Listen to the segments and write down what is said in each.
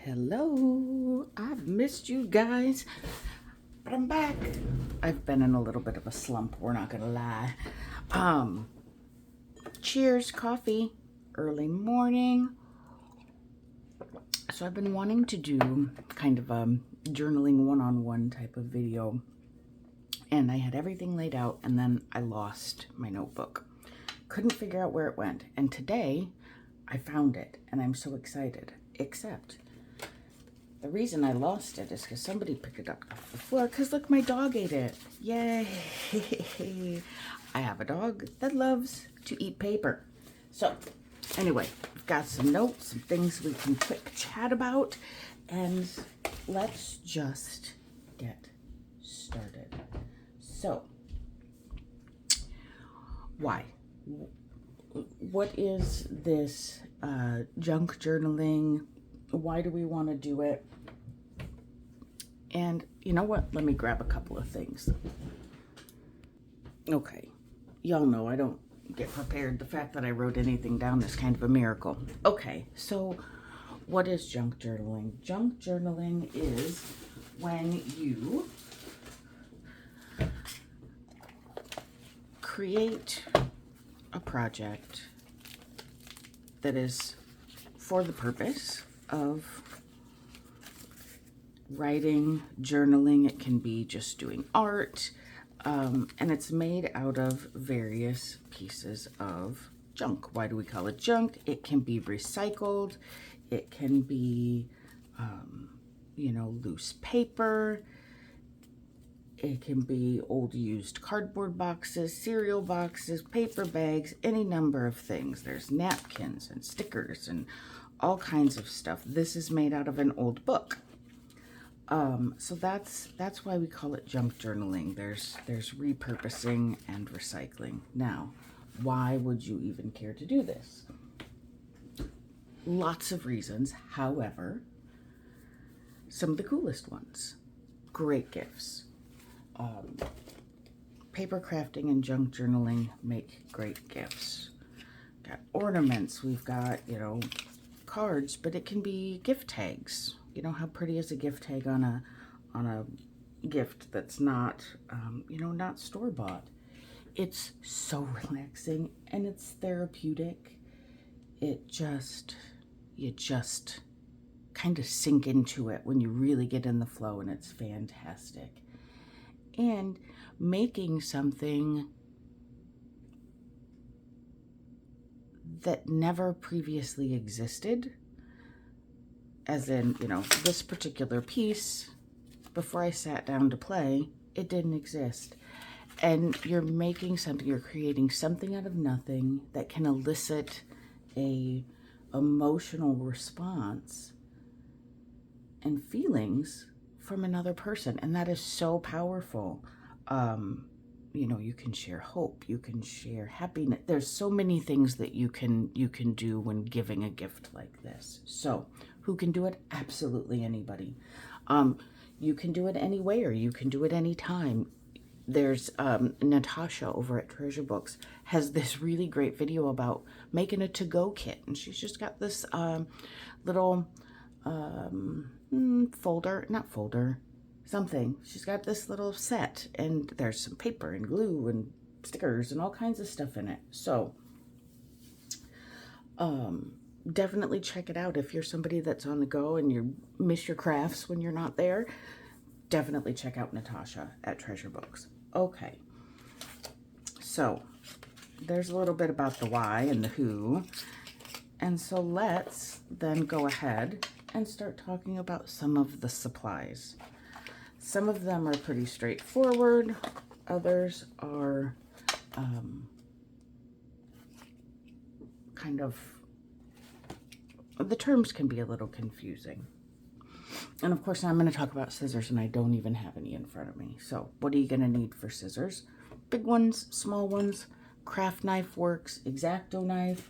Hello, I've missed you guys, but I'm back. I've been in a little bit of a slump, we're not gonna lie. Cheers, coffee, early morning. So I've been wanting to do kind of a journaling one-on-one type of video, and I had everything laid out, and then I lost my notebook. Couldn't figure out where it went, and today I found it, and I'm so excited, except the reason I lost it is because somebody picked it up off the floor, because look, my dog ate it. Yay. I have a dog that loves to eat paper. So anyway, I've got some notes, some things we can quick chat about, and let's just get started. So, why? What is this junk journaling? Why do we want to do it? And you know what? Let me grab a couple of things. Okay. Y'all know I don't get prepared. The fact that I wrote anything down is kind of a miracle. Okay. So what is junk journaling? Junk journaling is when you create a project that is for the purpose of writing, journaling. It can be just doing art, and it's made out of various pieces of junk. Why do we call it junk? It can be recycled. It can be, loose paper. It can be old used cardboard boxes, cereal boxes, paper bags, any number of things. There's napkins and stickers and all kinds of stuff. This is made out of an old book. So that's why we call it junk journaling. There's repurposing and recycling. Now, why would you even care to do this? Lots of reasons. However, some of the coolest ones. Great gifts. Paper crafting and junk journaling make great gifts. Got ornaments. We've got, cards, but it can be gift tags. You know, how pretty is a gift tag on a gift that's not, not store-bought. It's so relaxing and it's therapeutic. You just kind of sink into it when you really get in the flow, and it's fantastic. And making something that never previously existed, as in, this particular piece, before I sat down to play, it didn't exist. And you're making something, you're creating something out of nothing that can elicit a emotional response and feelings from another person. And that is so powerful. You can share hope, you can share happiness. There's so many things that you can do when giving a gift like this. So who can do it? Absolutely anybody. You can do it anywhere. You can do it anytime. There's Natasha over at Treasure Books has this really great video about making a to-go kit. And she's just got this little something. She's got this little set, and there's some paper and glue and stickers and all kinds of stuff in it. So definitely check it out. If you're somebody that's on the go and you miss your crafts when you're not there, definitely check out Natasha at Treasure Books. Okay, so there's a little bit about the why and the who, and so let's then go ahead and start talking about some of the supplies. Some of them are pretty straightforward. Others are the terms can be a little confusing. And of course, I'm going to talk about scissors, and I don't even have any in front of me. So what are you going to need for scissors? Big ones, small ones, craft knife works, X-Acto knife,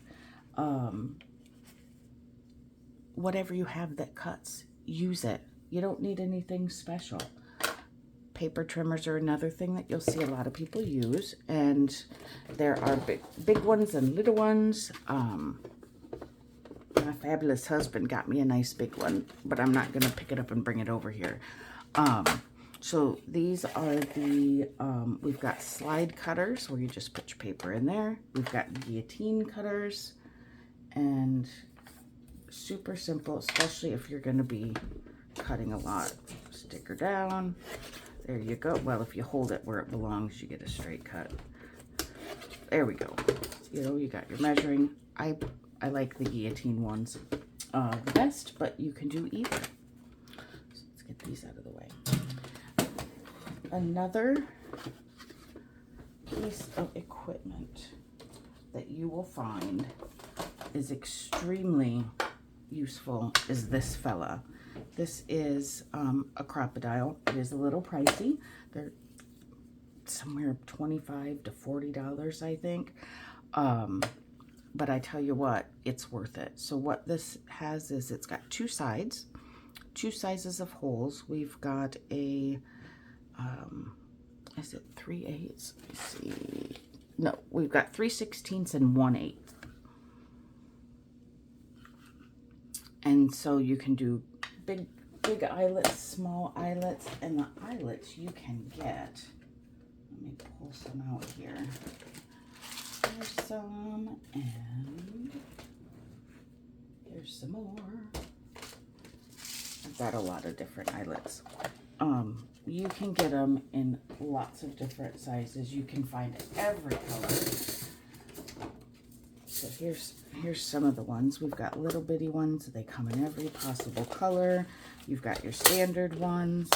whatever you have that cuts, use it. You don't need anything special. Paper trimmers are another thing that you'll see a lot of people use, and there are big ones and little ones. I'm a fabulous husband got me a nice big one, but I'm not going to pick it up and bring it over here. So these are the, we've got slide cutters where you just put your paper in there. We've got guillotine cutters, and super simple, especially if you're going to be cutting a lot. Stick her down. There you go. Well, if you hold it where it belongs, you get a straight cut. There we go. You know, you got your measuring. I like the guillotine ones the best, but you can do either. So let's get these out of the way. Another piece of equipment that you will find is extremely useful is this fella. This is a crocodile. It is a little pricey. They're somewhere $25 to $40, I think. But I tell you what, it's worth it. So what this has is it's got two sides, two sizes of holes. We've got a, is it 3/8? Let me see. No, we've got 3/16 and 1/8. And so you can do big eyelets, small eyelets, and the eyelets you can get. Let me pull some out here. There's some, and here's some more. I've got a lot of different eyelets. You can get them in lots of different sizes. You can find every color. So here's some of the ones. We've got little bitty ones. They come in every possible color. You've got your standard ones.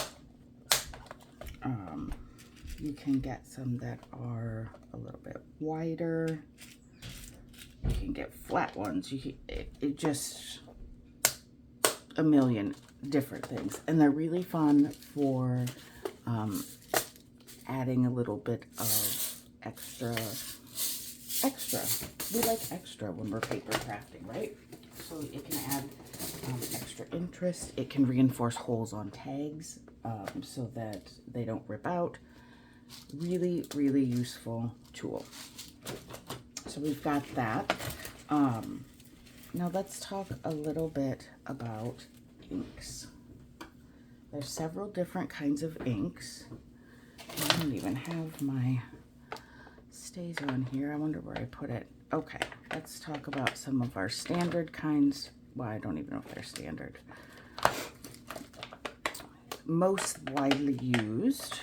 You can get some that are a little bit wider. You can get flat ones. It just a million different things, and they're really fun for adding a little bit of extra. We like extra when we're paper crafting, right? So it can add extra interest. It can reinforce holes on tags so that they don't rip out. Really, really useful tool. So we've got that. Now let's talk a little bit about inks. There's several different kinds of inks. I don't even have my stays on here. I wonder where I put it. Okay, let's talk about some of our standard kinds. Well, I don't even know if they're standard. Most widely used.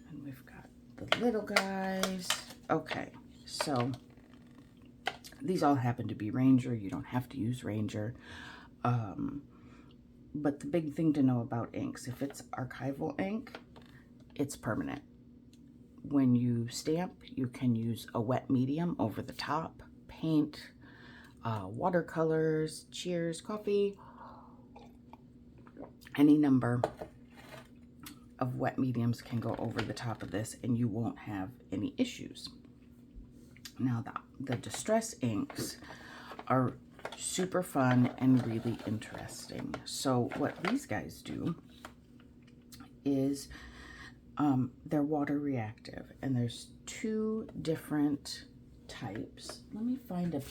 And we've got the little guys. Okay, so these all happen to be Ranger. You don't have to use Ranger. But the big thing to know about inks, if it's archival ink, it's permanent. When you stamp, you can use a wet medium over the top, paint, watercolors, cheers, coffee, any number of wet mediums can go over the top of this and you won't have any issues. Now the distress inks are super fun and really interesting. So what these guys do is they're water reactive, and there's two different types. Let me find a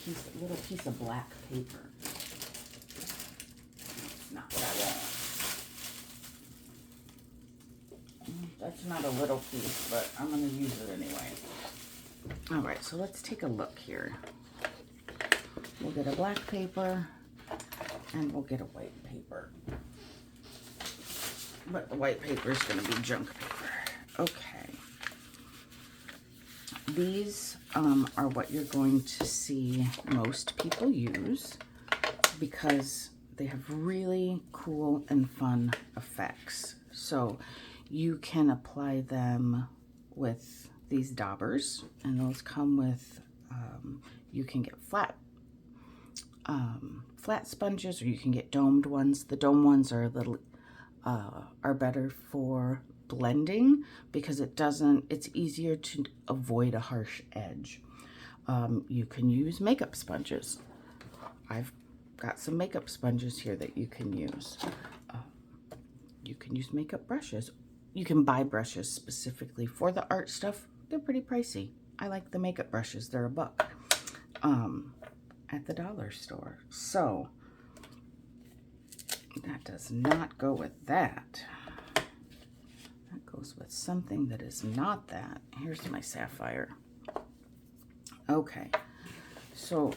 little piece of black paper. That's not what I want. That's not a little piece, but I'm going to use it anyway. All right, so let's take a look here. We'll get a black paper and we'll get a white paper. But the white paper is going to be junk paper. Okay. These are what you're going to see most people use because they have really cool and fun effects. So you can apply them with these daubers, and those come with, you can get flat sponges, or you can get domed ones. The dome ones are a little, are better for blending because it's easier to avoid a harsh edge. You can use makeup sponges. I've got some makeup sponges here that you can use. You can use makeup brushes. You can buy brushes specifically for the art stuff. They're pretty pricey. I like the makeup brushes. They're $1. at the dollar store. So that does not go with that. That goes with something that is not that. Here's my sapphire. Okay, so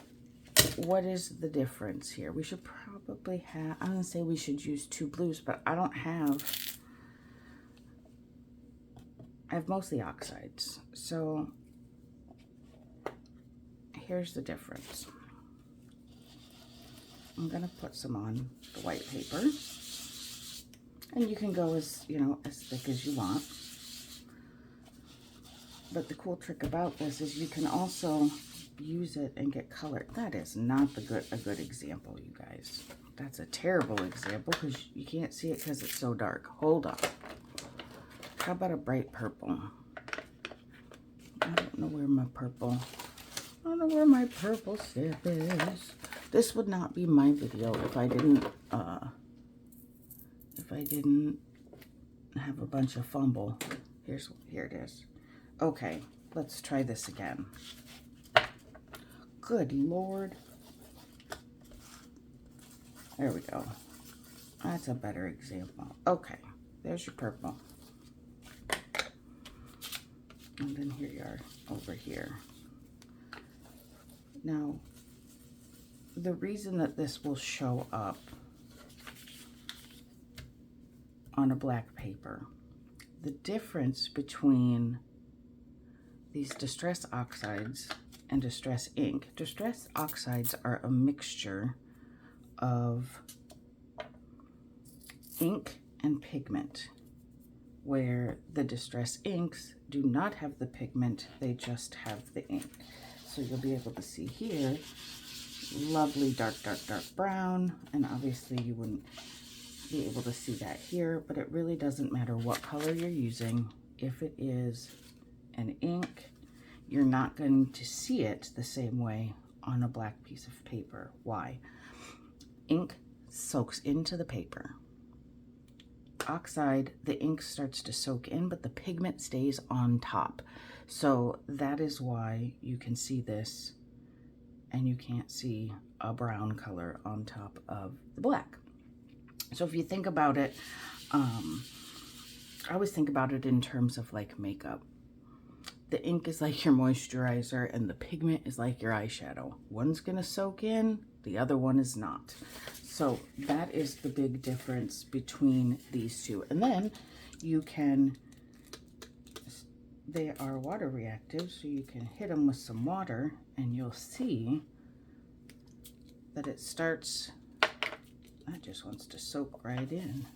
what is the difference here? We should probably have, I'm gonna say we should use 2 blues, but I don't have, I have mostly oxides. So here's the difference. I'm gonna put some on the white paper, and you can go as, you know, as thick as you want. But the cool trick about this is you can also use it and get color. That is not a good example, you guys. That's a terrible example because you can't see it because it's so dark. Hold on. How about a bright purple? I don't know where my purple, I don't know where my purple stamp is. This would not be my video if I didn't have a bunch of fumble. Here it is. Okay, let's try this again. Good Lord. There we go. That's a better example. Okay, there's your purple. And then here you are over here. Now, the reason that this will show up on a black paper, the difference between these distress oxides and distress ink. Distress oxides are a mixture of ink and pigment, where the distress inks do not have the pigment, they just have the ink. So you'll be able to see here, lovely dark brown, and obviously you wouldn't be able to see that here, but it really doesn't matter what color you're using. If it is an ink, you're not going to see it the same way on a black piece of paper. Why? Ink soaks into the paper. Oxide, the ink starts to soak in, but the pigment stays on top. So that is why you can see this and you can't see a brown color on top of the black. So if you think about it, I always think about it in terms of like makeup. The ink is like your moisturizer and the pigment is like your eyeshadow. One's gonna soak in, the other one is not. So that is the big difference between these two. And then you can, they are water reactive, so you can hit them with some water and you'll see that it starts, that just wants to soak right in.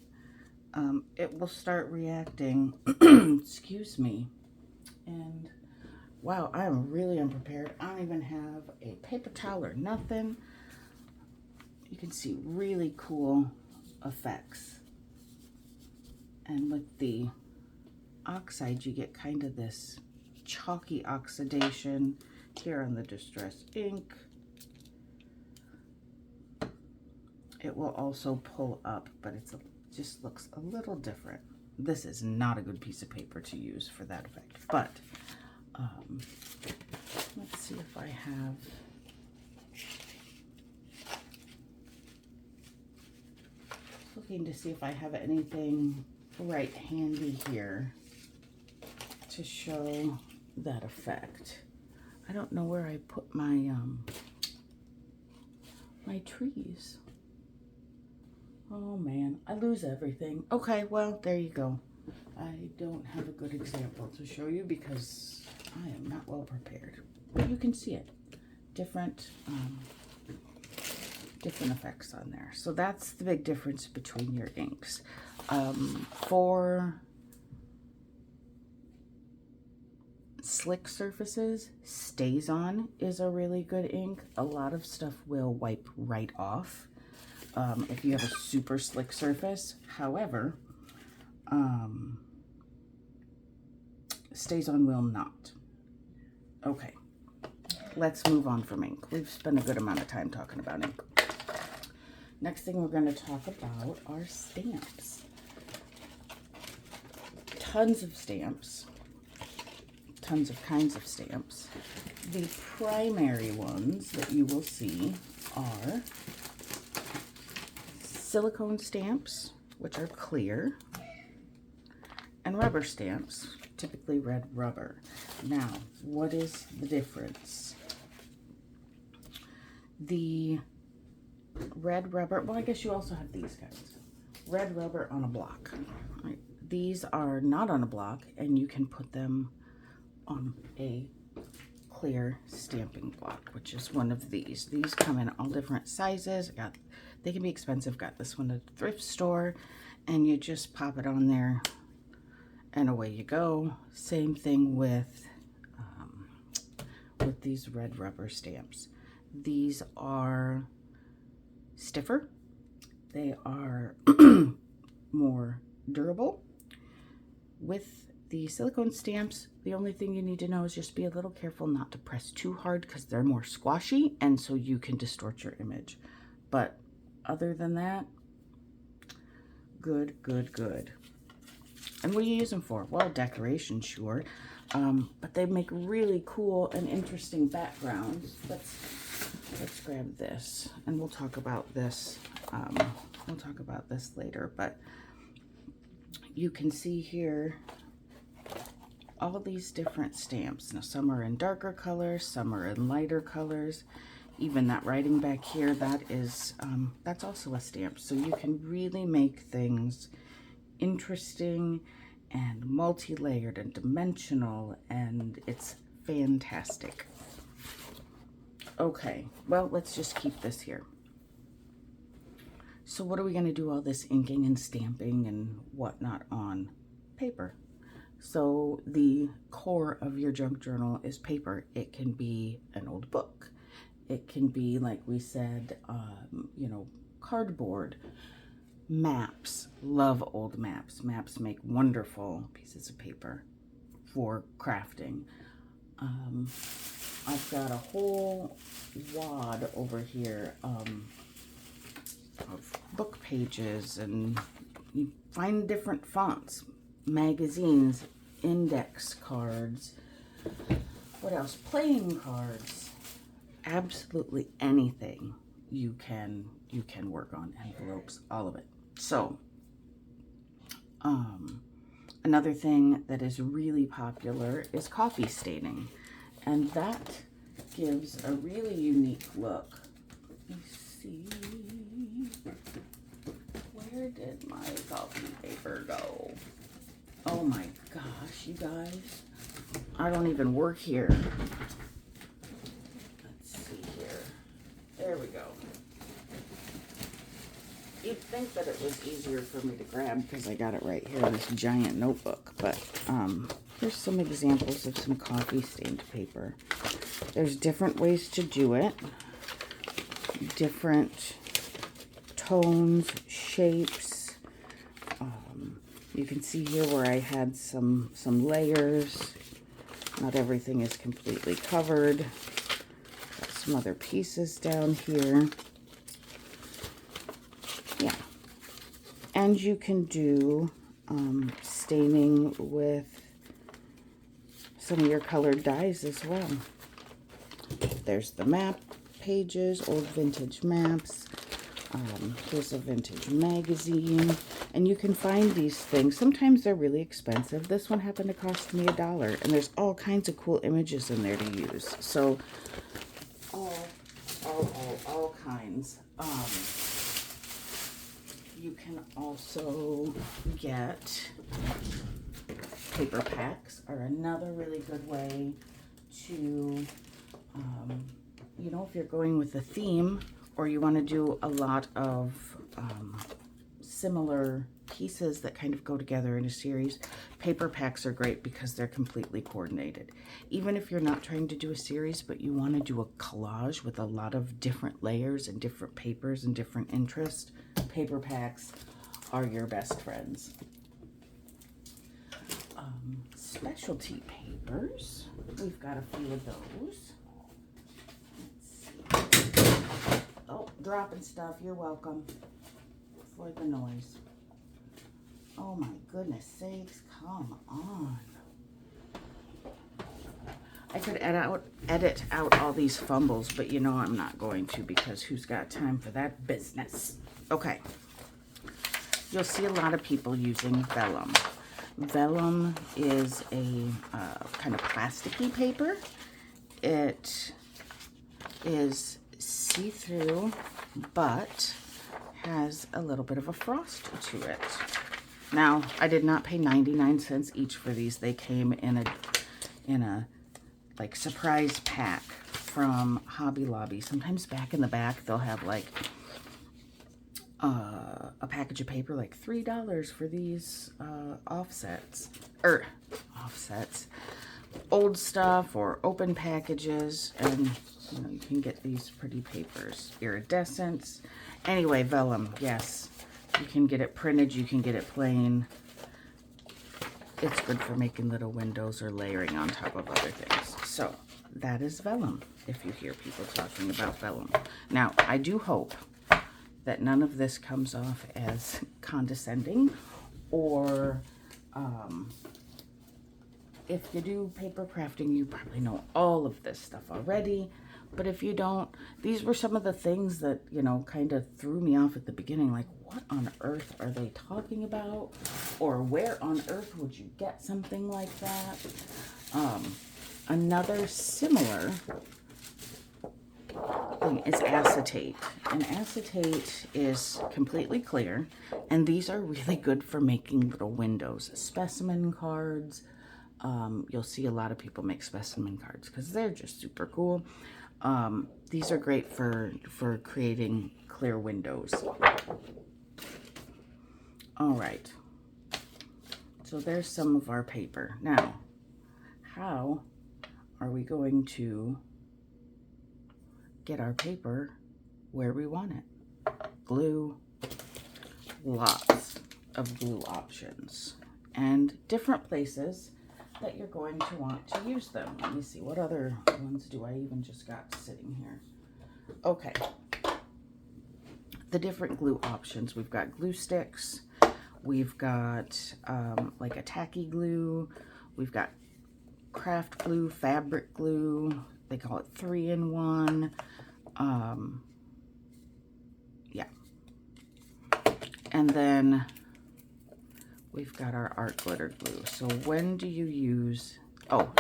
It will start reacting, excuse me. And wow, I am really unprepared. I don't even have a paper towel or nothing. You can see really cool effects. And with the oxide, you get kind of this chalky oxidation here on the distress ink. It will also pull up, but it just looks a little different. This is not a good piece of paper to use for that effect, but let's see if I have, looking to see if I have anything right handy here to show that effect. I don't know where I put my my trees. Oh man, I lose everything. Okay, well, there you go. I don't have a good example to show you because I am not well prepared. But you can see it. Different effects on there. So that's the big difference between your inks. For slick surfaces, StazOn is a really good ink. A lot of stuff will wipe right off if you have a super slick surface. However, StazOn will not. Okay, let's move on from ink. We've spent a good amount of time talking about ink. Next thing we're going to talk about are stamps. Tons of stamps. tons of kinds of stamps. The primary ones that you will see are silicone stamps, which are clear, and rubber stamps, typically red rubber. Now, what is the difference? The red rubber, well, I guess you also have these guys. Red rubber on a block. Right? These are not on a block, and you can put them on a clear stamping block, which is one of these. These come in all different sizes. They can be expensive. Got this one at the thrift store, and you just pop it on there, and away you go. Same thing with these red rubber stamps. These are stiffer. They are more durable. With the silicone stamps, the only thing you need to know is just be a little careful not to press too hard because they're more squashy, and so you can distort your image. But other than that, good, good, good. And what do you use them for? Well, decoration, sure. But they make really cool and interesting backgrounds. Let's grab this, and we'll talk about this. We'll talk about this later, but you can see here all of these different stamps. Now, some are in darker colors, some are in lighter colors. Even that writing back here, that is, that's also a stamp. So you can really make things interesting and multi-layered and dimensional, and it's fantastic. Okay, well, let's just keep this here. So what are we going to do all this inking and stamping and whatnot on? Paper. So the core of your junk journal is paper. It can be an old book. It can be, like we said, you know, cardboard. Maps. Love old maps. Maps make wonderful pieces of paper for crafting. I've got a whole wad over here of book pages, and you find different fonts, magazines, index cards, what else? Playing cards. Absolutely anything you can work on. Envelopes, all of it. So, another thing that is really popular is coffee staining, and that gives a really unique look. Let me see. Where did my coffee paper go? Oh my gosh, you guys. I don't even work here. Let's see here. There we go. You'd think that it was easier for me to grab because I got it right here in this giant notebook, but here's some examples of some coffee stained paper. There's different ways to do it, different tones, shapes. You can see here where I had some layers. Not everything is completely covered. Got some other pieces down here. Yeah. And you can do staining with some of your colored dyes as well. There's the map pages, old vintage maps. Here's a vintage magazine. And you can find these things. Sometimes they're really expensive. This one happened to cost me $1. And there's all kinds of cool images in there to use. So, all kinds. You can also get paper packs, are another really good way to, you know, if you're going with a theme or you want to do a lot of similar pieces that kind of go together in a series, paper packs are great because they're completely coordinated. Even if you're not trying to do a series, but you want to do a collage with a lot of different layers and different papers and different interests, paper packs are your best friends. Specialty papers, we've got a few of those. Let's see. Oh, dropping stuff, you're welcome. For the noise. Oh my goodness sakes, come on. I could edit out all these fumbles, but you know I'm not going to, because who's got time for that business? Okay. You'll see a lot of people using vellum. Vellum is a kind of plasticky paper. It is see-through, but has a little bit of a frost to it. Now, I did not pay 99 cents each for these. They came in a like surprise pack from Hobby Lobby. Sometimes back in the back, they'll have like a package of paper, like $3 for these offsets, old stuff or open packages, and you know, you can get these pretty papers, iridescents. Anyway, vellum, yes, you can get it printed, you can get it plain. It's good for making little windows or layering on top of other things. So that is vellum, if you hear people talking about vellum. Now, I do hope that none of this comes off as condescending, or if you do paper crafting, you probably know all of this stuff already. But if you don't, these were some of the things that, you know, kind of threw me off at the beginning. Like, what on earth are they talking about? Or where on earth would you get something like that? Another similar thing is acetate. And acetate is completely clear. And these are really good for making little windows. Specimen cards. You'll see a lot of people make specimen cards because they're just super cool. These are great for creating clear windows. All right. So there's some of our paper. Now, how are we going to get our paper where we want it? Glue. Lots of glue options and different places that you're going to want to use them. Let me see, what other ones do I even just got sitting here? Okay. The different glue options. We've got glue sticks. We've got like a tacky glue. We've got craft glue, fabric glue. They call it 3-in-1. Yeah. And then we've got our art glitter glue. So when do you use, oh,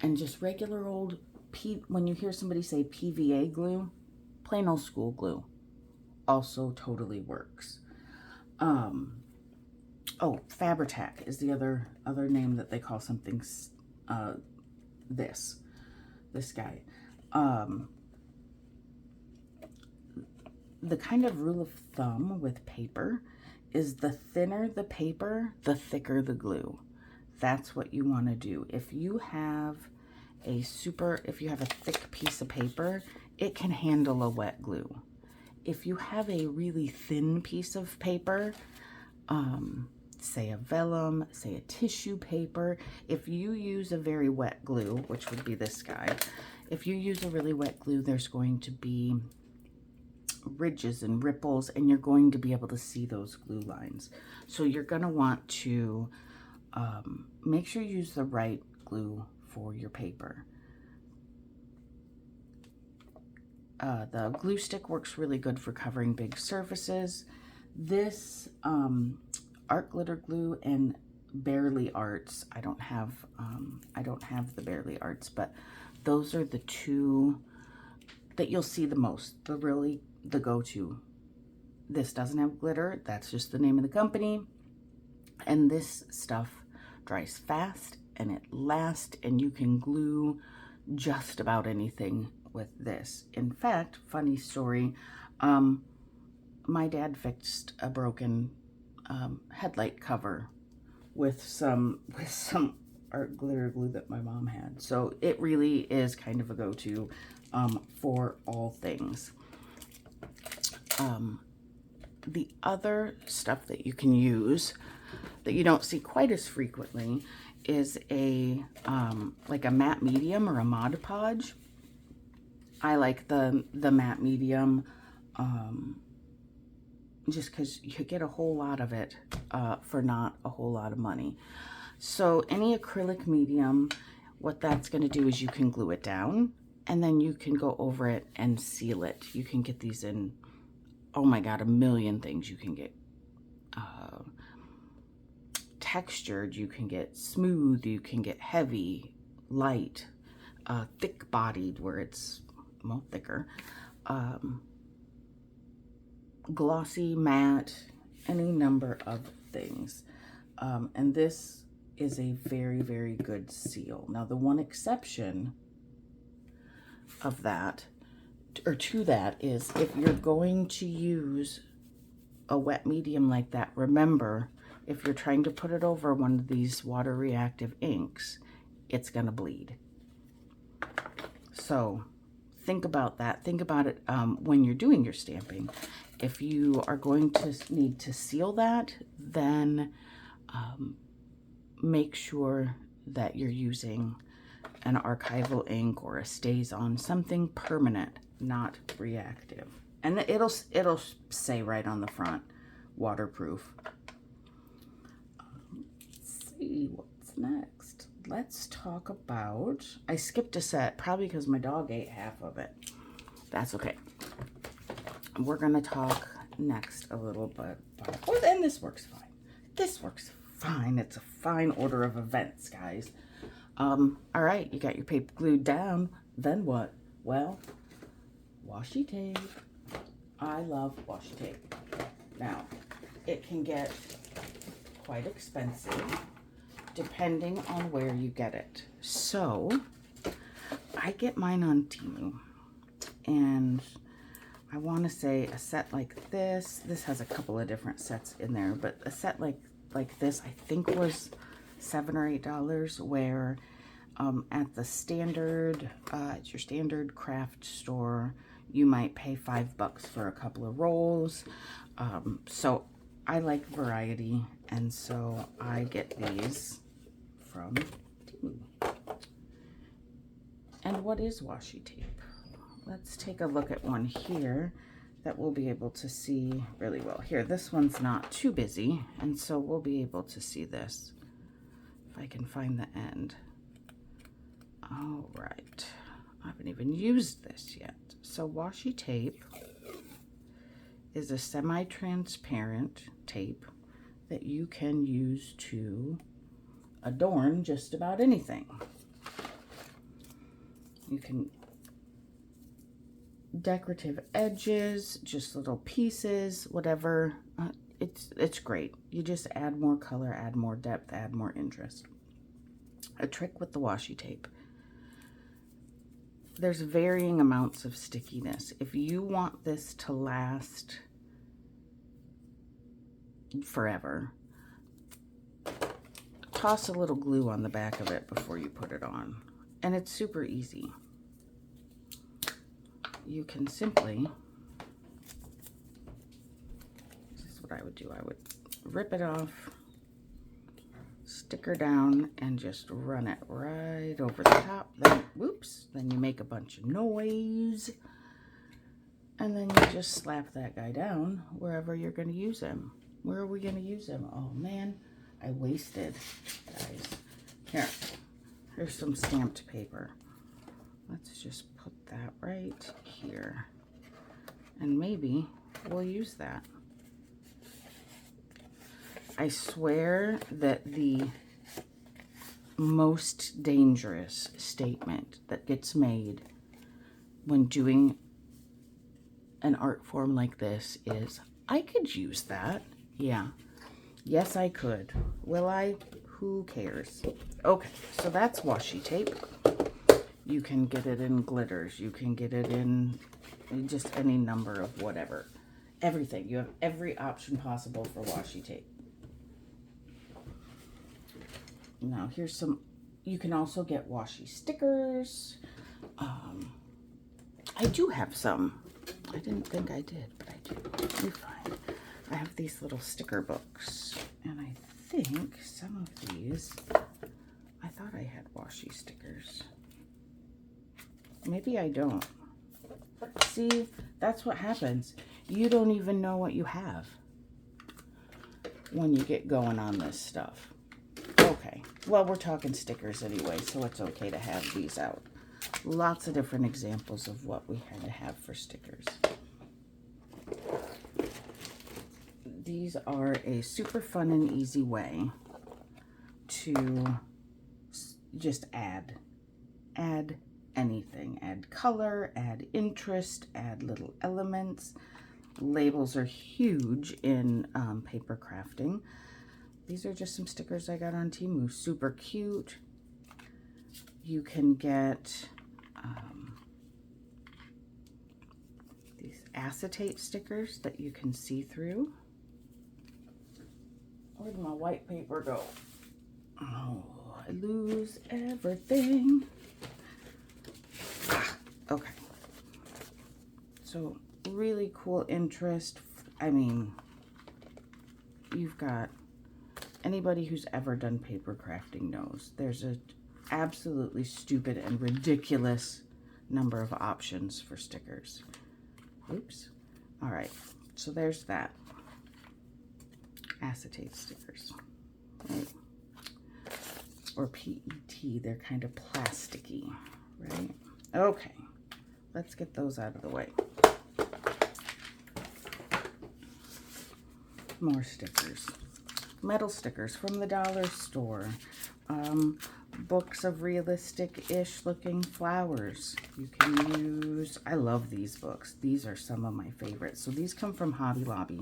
and just regular old, when you hear somebody say PVA glue, plain old school glue also totally works. Oh, Fabri-Tac is the other name that they call something, this guy. The kind of rule of thumb with paper is the thinner the paper, the thicker the glue. That's what you want to do. If you have a thick piece of paper, it can handle a wet glue. If you have a really thin piece of paper, say a vellum, say a tissue paper, if you use a very wet glue, which would be this guy, if you use a really wet glue, there's going to be ridges and ripples, and you're going to be able to see those glue lines. So you're going to want to make sure you use the right glue for your paper. The glue stick works really good for covering big surfaces. This art glitter glue and Barely Arts, I don't have the Barely Arts, but those are the two that you'll see the most, the go-to. This doesn't have glitter, that's just the name of the company. And this stuff dries fast and it lasts, and you can glue just about anything with this. In fact, funny story, my dad fixed a broken headlight cover with some art glitter glue that my mom had. So it really is kind of a go-to for all things. The other stuff that you can use that you don't see quite as frequently is a like a matte medium or a Mod Podge. I like the matte medium just because you get a whole lot of it for not a whole lot of money. So any acrylic medium what that's going to do is you can glue it down, and then you can go over it and seal it. You can get these in, oh my God, a million things. You can get textured, you can get smooth, you can get heavy, light, thick bodied where it's more thicker, glossy, matte, any number of things. And this is a very, very good seal. Now, the one exception of that, or to that, is if you're going to use a wet medium like that, remember, if you're trying to put it over one of these water reactive inks, it's going to bleed. So think about that. Think about it when you're doing your stamping. If you are going to need to seal that, then make sure that you're using an archival ink or a StazOn, something permanent, not reactive. And it'll say right on the front, waterproof. Let's see what's next. Let's talk about, I skipped a set, probably because my dog ate half of it. That's okay. We're gonna talk next a little bit about, oh, and this works fine. This works fine. It's a fine order of events, guys. All right, you got your paper glued down. Then what? Well, washi tape. I love washi tape. Now, it can get quite expensive depending on where you get it. So, I get mine on Temu, and I want to say a set like this has a couple of different sets in there, but a set like this I think was $7 or $8, where at the standard, at your standard craft store, you might pay $5 for a couple of rolls. So I like variety, and so I get these from Temu. And what is washi tape? Let's take a look at one here that we'll be able to see really well. Here, this one's not too busy, and so we'll be able to see this. If I can find the end. All right. I haven't even used this yet. So washi tape is a semi-transparent tape that you can use to adorn just about anything. You can decorative edges, just little pieces, whatever. It's great. You just add more color, add more depth, add more interest. A trick with the washi tape. There's varying amounts of stickiness. If you want this to last forever, toss a little glue on the back of it before you put it on. And it's super easy. You can simply, this is what I would do. I would rip it off, stick her down, and just run it right over the top. Then, whoops, then you make a bunch of noise. And then you just slap that guy down wherever you're going to use him. Where are we going to use him? Oh man, I wasted, guys. Here's some stamped paper. Let's just put that right here. And maybe we'll use that. I swear that the most dangerous statement that gets made when doing an art form like this is, I could use that. Yeah. Yes, I could. Will I? Who cares? Okay, so that's washi tape. You can get it in glitters. You can get it in just any number of whatever. Everything. You have every option possible for washi tape. Now, here's some. You can also get washi stickers. I do have some. I didn't think I did, but I do. Let me find. I have these little sticker books, and I think some of these, I thought I had washi stickers. Maybe I don't. See, that's what happens. You don't even know what you have when you get going on this stuff. Okay, well, we're talking stickers anyway, so it's okay to have these out. Lots of different examples of what we had to have for stickers. These are a super fun and easy way to just add anything. Add color, add interest, add little elements. Labels are huge in paper crafting. These are just some stickers I got on Temu. Super cute. You can get these acetate stickers that you can see through. Where'd my white paper go? Oh, I lose everything. Okay. So really cool interest. I mean, you've got anybody who's ever done paper crafting knows there's a absolutely stupid and ridiculous number of options for stickers. Oops. All right. So there's that. Acetate stickers, right? Or PET, they're kind of plasticky, right? Okay, let's get those out of the way. More stickers. Metal stickers from the dollar store. Books of realistic-ish looking flowers. You can use, I love these books. These are some of my favorites. So these come from Hobby Lobby.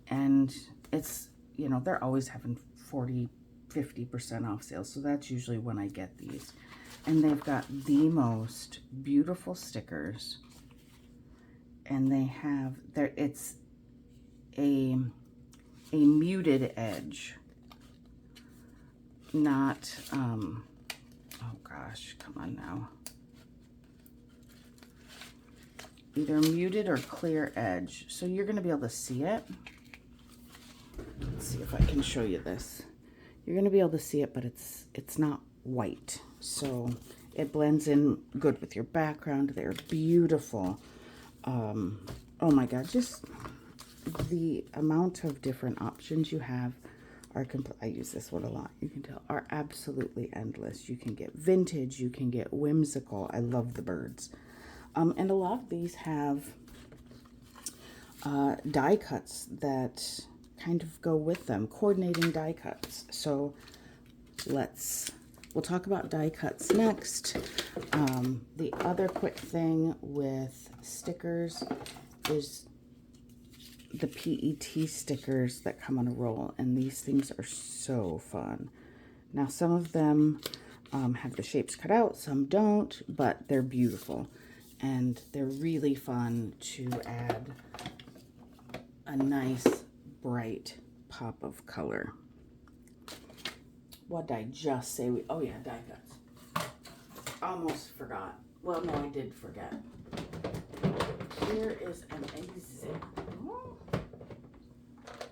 And it's, you know, they're always having 40–50% off sales. So that's usually when I get these. And they've got the most beautiful stickers. And they have, it's a muted edge. Not, oh gosh, come on now. Either muted or clear edge. So you're going to be able to see it. Let's see if I can show you this. You're going to be able to see it, but it's not white. So it blends in good with your background. They're beautiful. Oh my God, just the amount of different options you have are I use this one a lot. You can tell are absolutely endless. You can get vintage. You can get whimsical. I love the birds. And a lot of these have die cuts that kind of go with them, coordinating die cuts. So we'll talk about die cuts next. The other quick thing with stickers is the PET stickers that come on a roll, and these things are so fun. Now some of them have the shapes cut out, some don't, but they're beautiful and they're really fun to add a nice bright pop of color. What did I just say? Oh yeah, die cuts. Almost forgot. Well, no, I did forget. Here is an example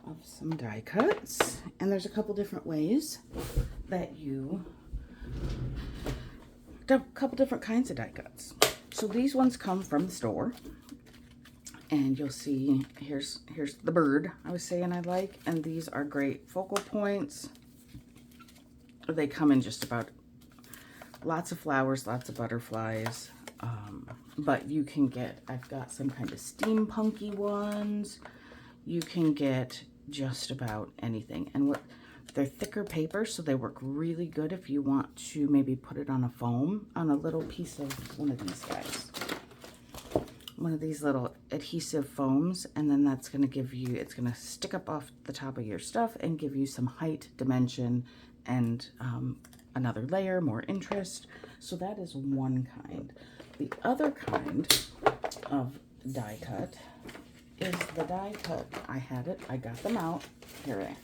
of some die cuts, and there's a couple different ways that a couple different kinds of die cuts. So these ones come from the store, and you'll see here's the bird I was saying I like, and these are great focal points. They come in just about lots of flowers, lots of butterflies. But you can get, I've got some kind of steampunky ones. You can get just about anything. And they're thicker paper, so they work really good if you want to maybe put it on a foam, on a little piece of one of these guys. One of these little adhesive foams, and then that's going to give you, it's going to stick up off the top of your stuff and give you some height, dimension, and another layer, more interest. So that is one kind. The other kind of die cut is the die cut. I had it, I got them out. Here they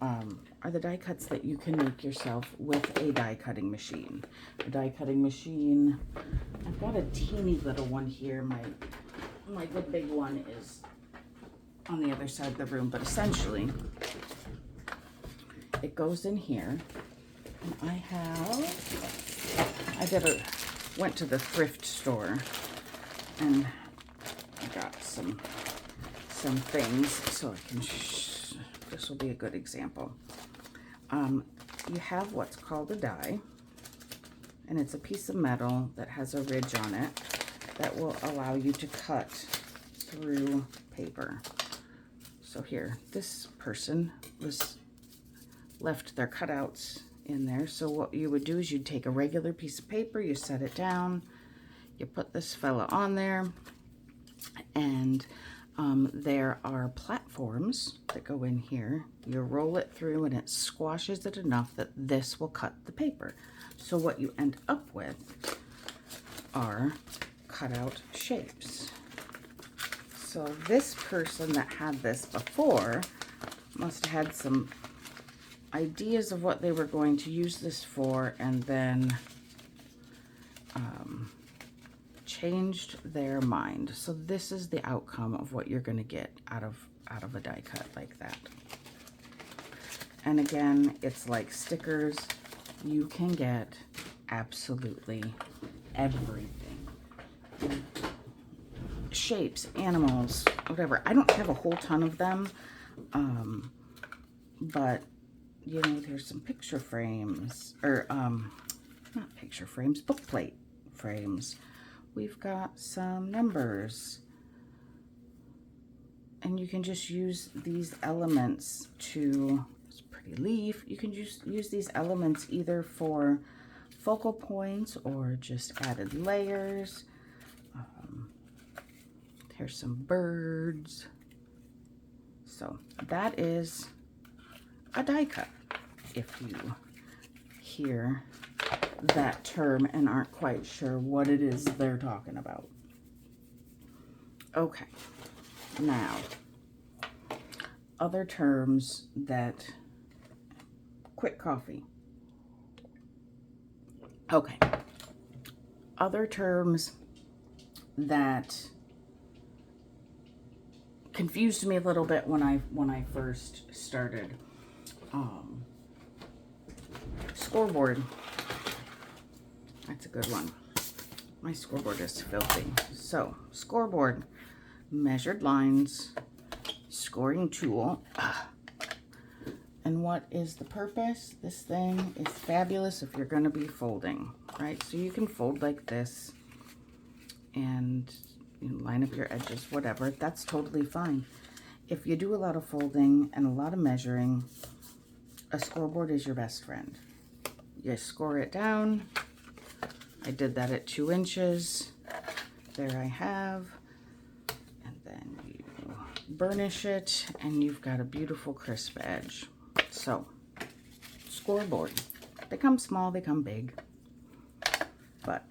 are the die cuts that you can make yourself with a die cutting machine. A die cutting machine, I've got a teeny little one here. My good big one is on the other side of the room, but essentially it goes in here. And went to the thrift store and I got some things, so I can, this will be a good example. you have what's called a die, and it's a piece of metal that has a ridge on it that will allow you to cut through paper. So here, this person left their cutouts in there. So what you would do is you'd take a regular piece of paper, you set it down, you put this fella on there, and there are platforms that go in here. You roll it through and it squashes it enough that this will cut the paper. So what you end up with are cutout shapes. So this person that had this before must have had some ideas of what they were going to use this for, and then changed their mind. So this is the outcome of what you're going to get out of a die cut like that. And again, it's like stickers. You can get absolutely everything. Shapes, animals, whatever. I don't have a whole ton of them, but you know, there's some picture frames, or not picture frames, book plate frames. We've got some numbers, and you can just use these elements to, it's a pretty leaf, you can just use these elements either for focal points or just added layers. Here's some birds. So that is a die cut, if you hear that term and aren't quite sure what it is they're talking about. Okay, now other terms that, quick coffee. Okay, other terms that confused me a little bit when I first started. Scoreboard. That's a good one. My scoreboard is filthy. So, scoreboard, measured lines, scoring tool. And what is the purpose? This thing is fabulous if you're going to be folding, right? So you can fold like this and you know, line up your edges, whatever. That's totally fine. If you do a lot of folding and a lot of measuring, a scoreboard is your best friend. You score it down. I did that at 2 inches. There I have. And then you burnish it and you've got a beautiful crisp edge. So, scoreboard. They come small, they come big. But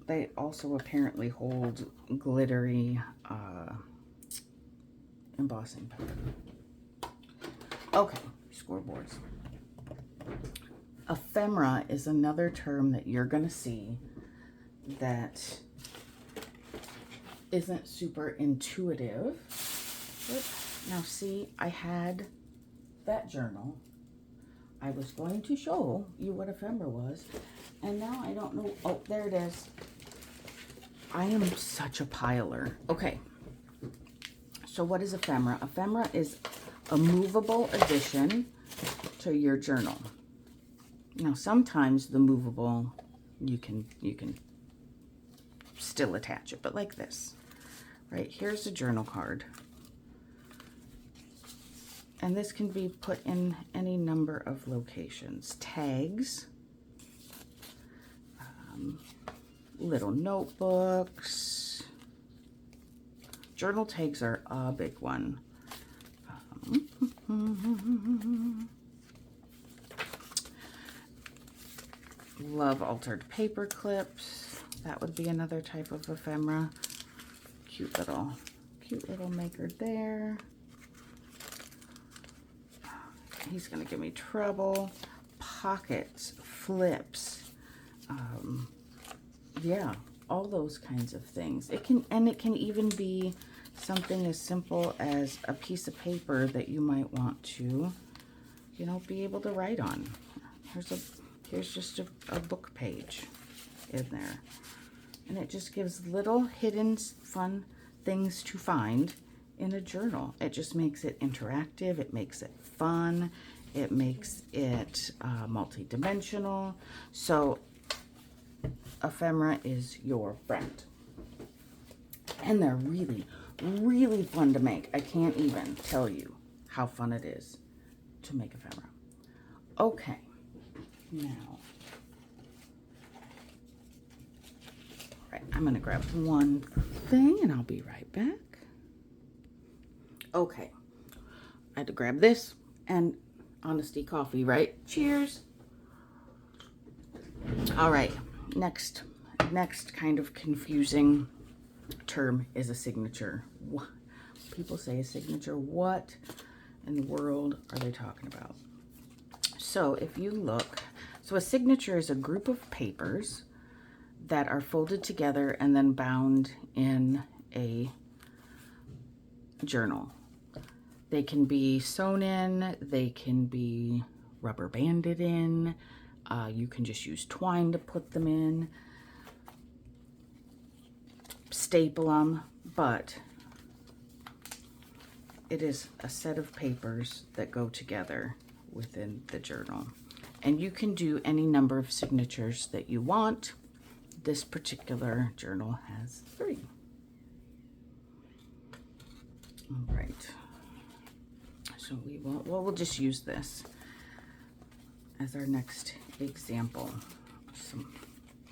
they also apparently hold glittery embossing paper. Okay, scoreboards. Ephemera is another term that you're going to see that isn't super intuitive. Now see, I had that journal. I was going to show you what ephemera was, and now I don't know. Oh, there it is. I am such a piler. Okay, so what is ephemera? Ephemera is a movable addition to your journal. Now, sometimes the movable, you can still attach it, but like this, right? Here's a journal card. And this can be put in any number of locations. Tags, little notebooks. Journal tags are a big one. Love altered paper clips. That would be another type of ephemera. Cute little maker there. He's gonna give me trouble. Pockets, flips, yeah, all those kinds of things. It can even be something as simple as a piece of paper that you might want to, you know, be able to write on. Here's just a book page in there. And it just gives little hidden fun things to find in a journal. It just makes it interactive. It makes it fun. It makes it multi-dimensional. So ephemera is your friend. And they're really, really fun to make. I can't even tell you how fun it is to make ephemera. Okay, now, all right, I'm gonna grab one thing and I'll be right back. Okay, I had to grab this and honesty coffee, right? Cheers. All right, next kind of confusing term is a signature. People say a signature. What in the world are they talking about? So if you look, so a signature is a group of papers that are folded together and then bound in a journal. They can be sewn in, they can be rubber banded in, you can just use twine to put them in, staple them, but it is a set of papers that go together within the journal. And you can do any number of signatures that you want. This particular journal has 3. All right. So we'll just use this as our next example.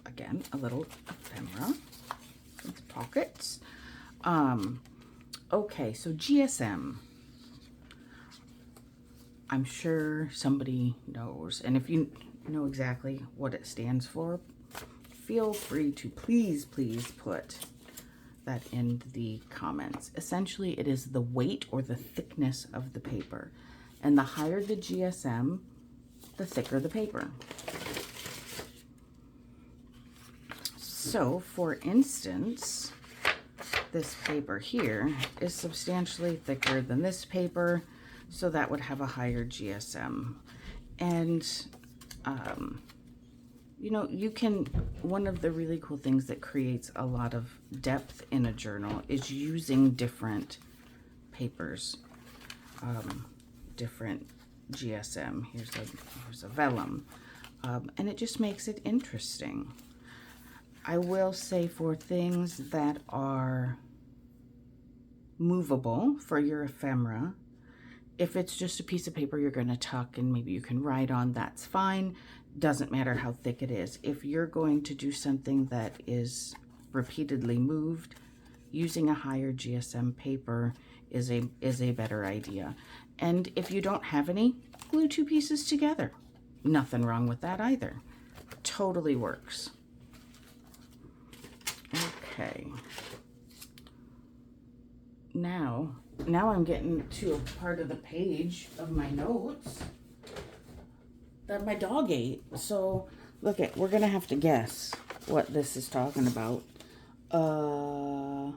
Again, a little ephemera with pockets. Okay, so GSM. I'm sure somebody knows, and if you know exactly what it stands for, feel free to please put that in the comments. Essentially, it is the weight or the thickness of the paper, and the higher the GSM, the thicker the paper. So, for instance, this paper here is substantially thicker than this paper, so that would have a higher GSM. And, you know, one of the really cool things that creates a lot of depth in a journal is using different papers, different GSM. Here's a vellum, and it just makes it interesting. I will say for things that are movable for your ephemera, if it's just a piece of paper you're going to tuck and maybe you can write on, that's fine. Doesn't matter how thick it is. If you're going to do something that is repeatedly moved, using a higher GSM paper is a better idea. And if you don't have any, glue 2 pieces together. Nothing wrong with that either. Totally works. Okay. Now I'm getting to a part of the page of my notes that my dog ate. So look we're gonna have to guess what this is talking about. Oh,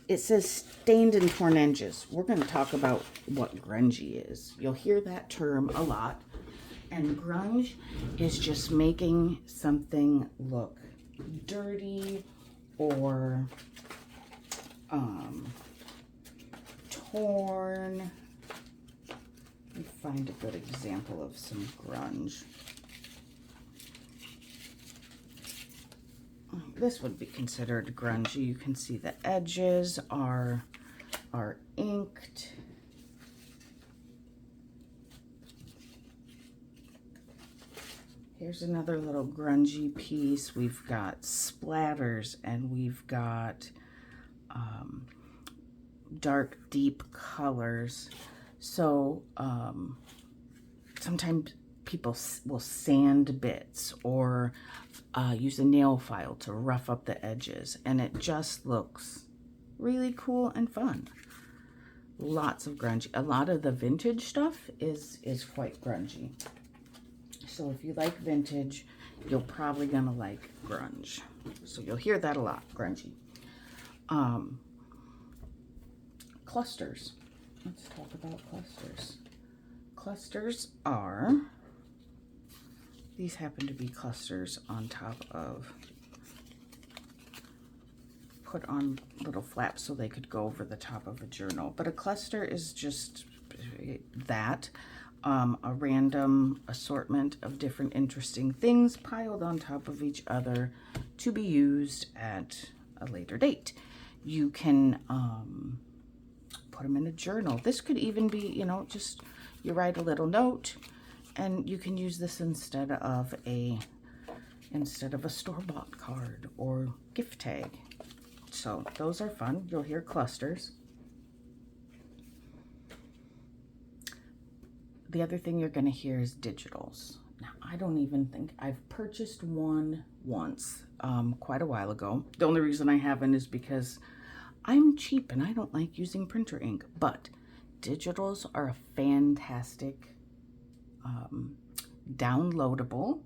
it says stained and torn edges. We're gonna talk about what grungy is. You'll hear that term a lot. And grunge is just making something look dirty or torn. Let me find a good example of some grunge. This would be considered grungy. You can see the edges are inked. Here's another little grungy piece. We've got splatters and we've got dark, deep colors. So sometimes people will sand bits or use a nail file to rough up the edges, and it just looks really cool and fun. Lots of grungy. A lot of the vintage stuff is quite grungy. So if you like vintage, you're probably gonna like grunge. So you'll hear that a lot, grungy. Clusters. Let's talk about clusters. Clusters are, these happen to be clusters on top of, put on little flaps so they could go over the top of a journal. But a cluster is just that. A random assortment of different interesting things piled on top of each other to be used at a later date. You can put them in a journal. This could even be, you know, just you write a little note, and you can use this instead of a store-bought card or gift tag. So those are fun. You'll hear clusters. The other thing you're going to hear is digitals. Now, I don't even think I've purchased one once, quite a while ago. The only reason I haven't is because I'm cheap and I don't like using printer ink, but digitals are a fantastic downloadable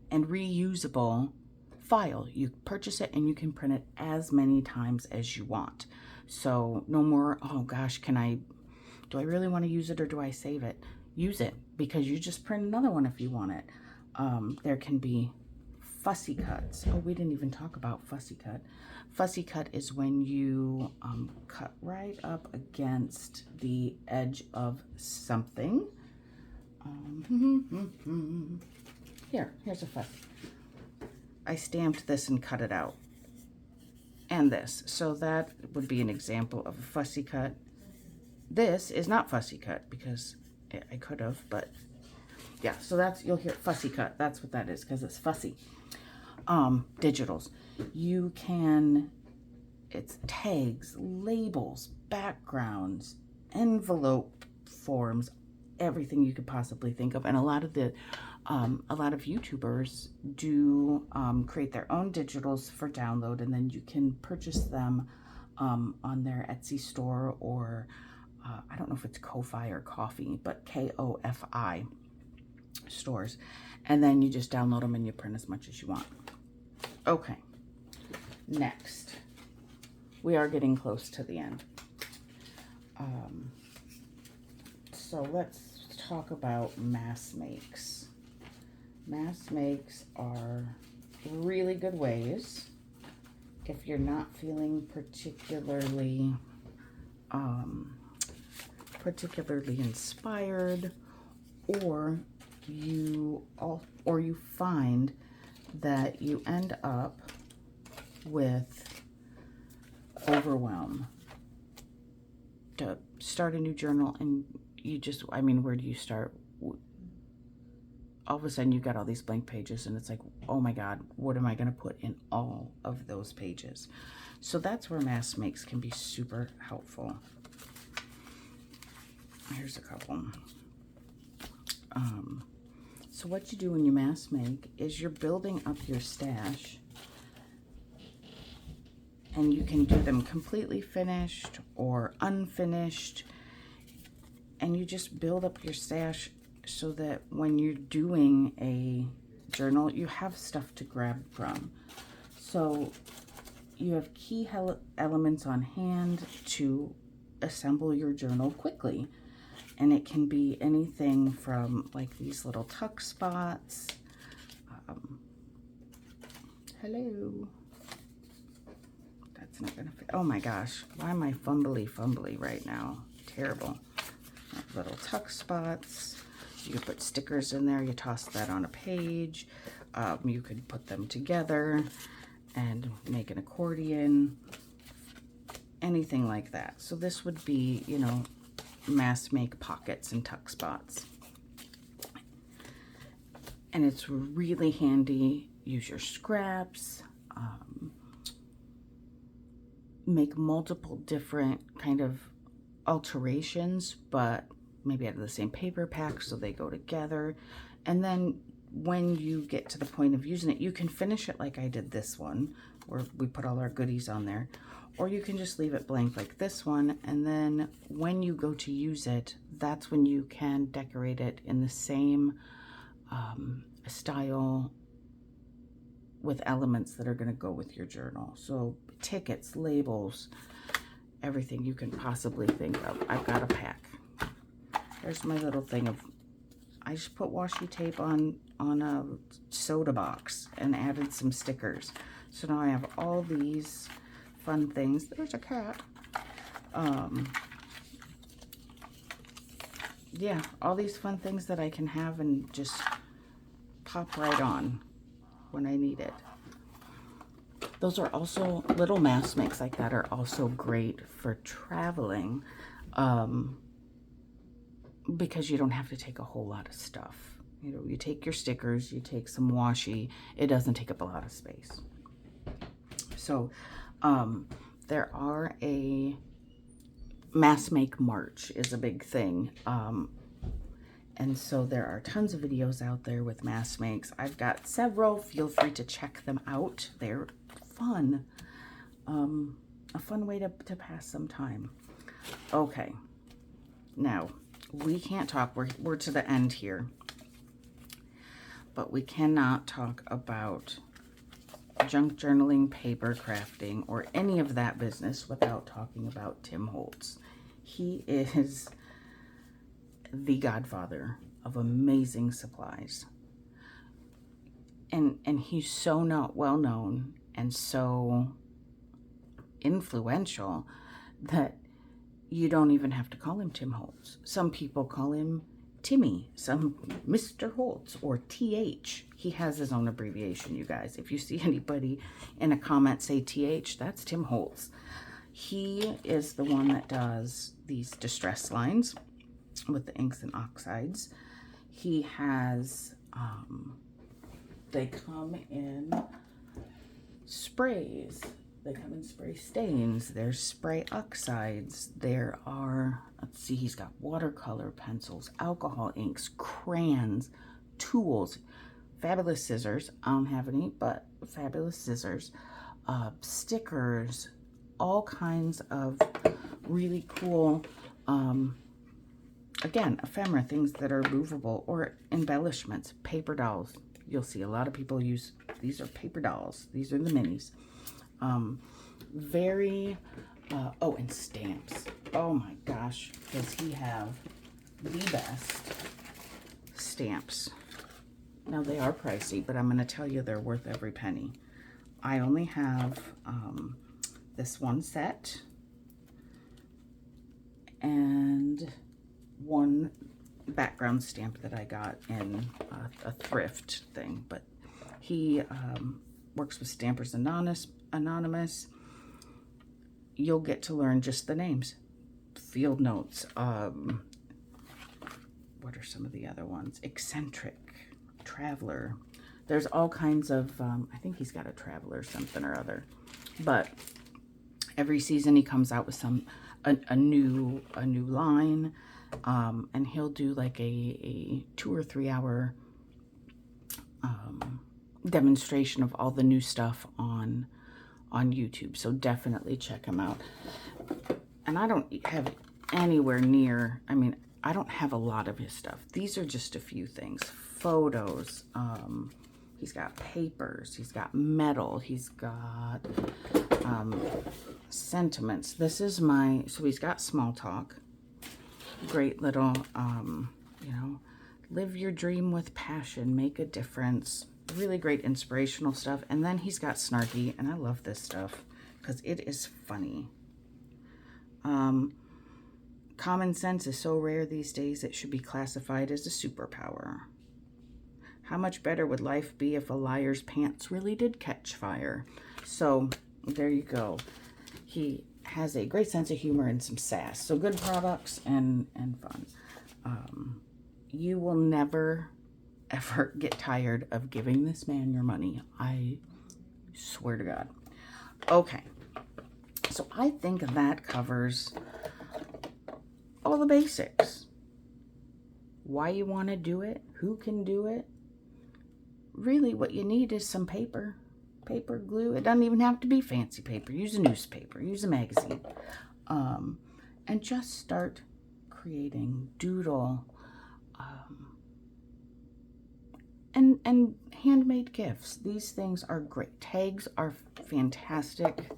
and reusable file. You purchase it and you can print it as many times as you want. So no more, oh gosh, do I really want to use it or do I save it? Use it, because you just print another one if you want it. There can be fussy cuts. Oh, we didn't even talk about fussy cut. Fussy cut is when you cut right up against the edge of something. Here's a fussy. I stamped this and cut it out. And this. So that would be an example of a fussy cut. This is not fussy cut because I could have, but yeah, so that's, you'll hear fussy cut. That's what that is, because it's fussy. Digitals. You can, it's tags, labels, backgrounds, envelope forms, everything you could possibly think of. And a lot of YouTubers do create their own digitals for download, and then you can purchase them on their Etsy store, or I don't know if it's Ko-Fi or Coffee, but K-O-F-I stores. And then you just download them and you print as much as you want. Okay, next. We are getting close to the end. So let's talk about mass makes. Mass makes are really good ways if you're not feeling particularly inspired, or you find that you end up with overwhelm to start a new journal, and you just, I mean, where do you start? All of a sudden you've got all these blank pages and it's like, oh my God, what am I going to put in all of those pages? So that's where mass makes can be super helpful. Here's a couple. So what you do when you mass make is you're building up your stash, and you can do them completely finished or unfinished, and you just build up your stash so that when you're doing a journal, you have stuff to grab from. So you have key elements on hand to assemble your journal quickly. And it can be anything from like these little tuck spots. Hello. That's not gonna fit. Oh my gosh, why am I fumbly right now? Terrible. Little tuck spots. You could put stickers in there. You toss that on a page. You could put them together and make an accordion. Anything like that. So this would be, you know, mass make pockets and tuck spots. And it's really handy. Use your scraps. Make multiple different kind of alterations, but maybe out of the same paper pack so they go together. And then when you get to the point of using it, you can finish it like I did this one, where we put all our goodies on there. Or you can just leave it blank like this one, and then when you go to use it, that's when you can decorate it in the same style with elements that are going to go with your journal. So tickets, labels, everything you can possibly think of. I've got a pack. There's my little thing of, I just put washi tape on a soda box and added some stickers. So now I have all these fun things. There's a cat. yeah, all these fun things that I can have and just pop right on when I need it. Those are also, little mask makes like that are also great for traveling, because you don't have to take a whole lot of stuff. You know, you take your stickers, you take some washi, it doesn't take up a lot of space. So there are mask make March is a big thing. And so there are tons of videos out there with mask makes. I've got several. Feel free to check them out. They're fun. A fun way to pass some time. Okay. Now, we can't talk. We're to the end here. But we cannot talk about junk journaling, paper crafting, or any of that business without talking about Tim Holtz. He is the godfather of amazing supplies. And he's so well known and so influential that you don't even have to call him Tim Holtz. Some people call him Timmy, some Mr. Holtz, or TH. He has his own abbreviation, you guys. If you see anybody in a comment say TH, that's Tim Holtz. He is the one that does these distress lines with the inks and oxides. He has, they come in sprays. They come in spray stains. There's spray oxides. There are, let's see, he's got watercolor pencils, alcohol inks, crayons, tools, fabulous scissors. I don't have any, but fabulous scissors, stickers, all kinds of really cool, again, ephemera, things that are movable, or embellishments, paper dolls. You'll see a lot of people use, these are paper dolls. These are the minis. Oh, and stamps. Oh my gosh, does he have the best stamps. Now, they are pricey, but I'm going to tell you they're worth every penny. I only have this one set and one background stamp that I got in a thrift thing, but he works with Stampers Anonymous. You'll get to learn just the names. Field Notes. What are some of the other ones? Eccentric, Traveler. There's all kinds of, I think he's got a Traveler something or other. But every season he comes out with a new line, and he'll do like a 2 or 3 hour demonstration of all the new stuff on YouTube. So definitely check him out. And I don't have anywhere near, I mean, I don't have a lot of his stuff. These are just a few things. Photos, he's got papers, he's got metal, he's got sentiments. This is so he's got Small Talk. Great little, you know, live your dream with passion, make a difference. Really great inspirational stuff. And then he's got Snarky, and I love this stuff because it is funny. Common sense is so rare these days it should be classified as a superpower. How much better would life be if a liar's pants really did catch fire? So there you go. He has a great sense of humor and some sass. So good products and fun. You will never ever get tired of giving this man your money. I swear to God. Okay. So I think that covers all the basics. Why you want to do it, who can do it. Really what you need is some paper, glue. It doesn't even have to be fancy paper. Use a newspaper, use a magazine. And just start creating, doodle, and handmade gifts. These things are great. Tags are fantastic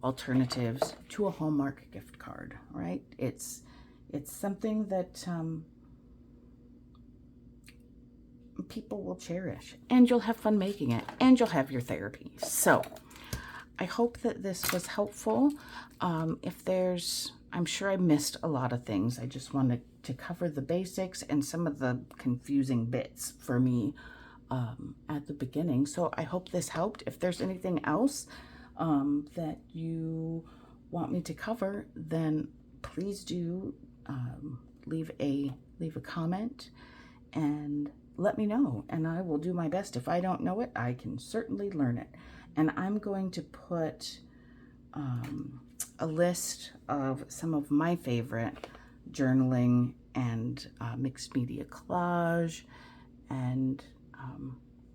alternatives to a Hallmark gift card, right? It's something that people will cherish, and you'll have fun making it, and you'll have your therapy. So I hope that this was helpful. If there's, I'm sure I missed a lot of things. I just wanted to cover the basics and some of the confusing bits for me at the beginning. So I hope this helped. If there's anything else that you want me to cover, then please do leave a comment and let me know, and I will do my best. If I don't know it, I can certainly learn it. And I'm going to put a list of some of my favorite journaling and mixed media collage and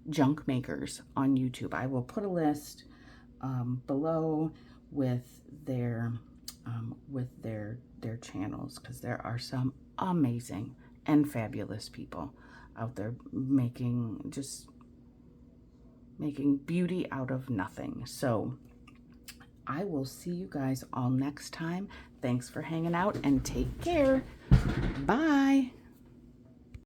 junk makers on YouTube. I will put a list below with their channels, because there are some amazing and fabulous people out there making beauty out of nothing. So I will see you guys all next time. Thanks for hanging out and take care. Bye.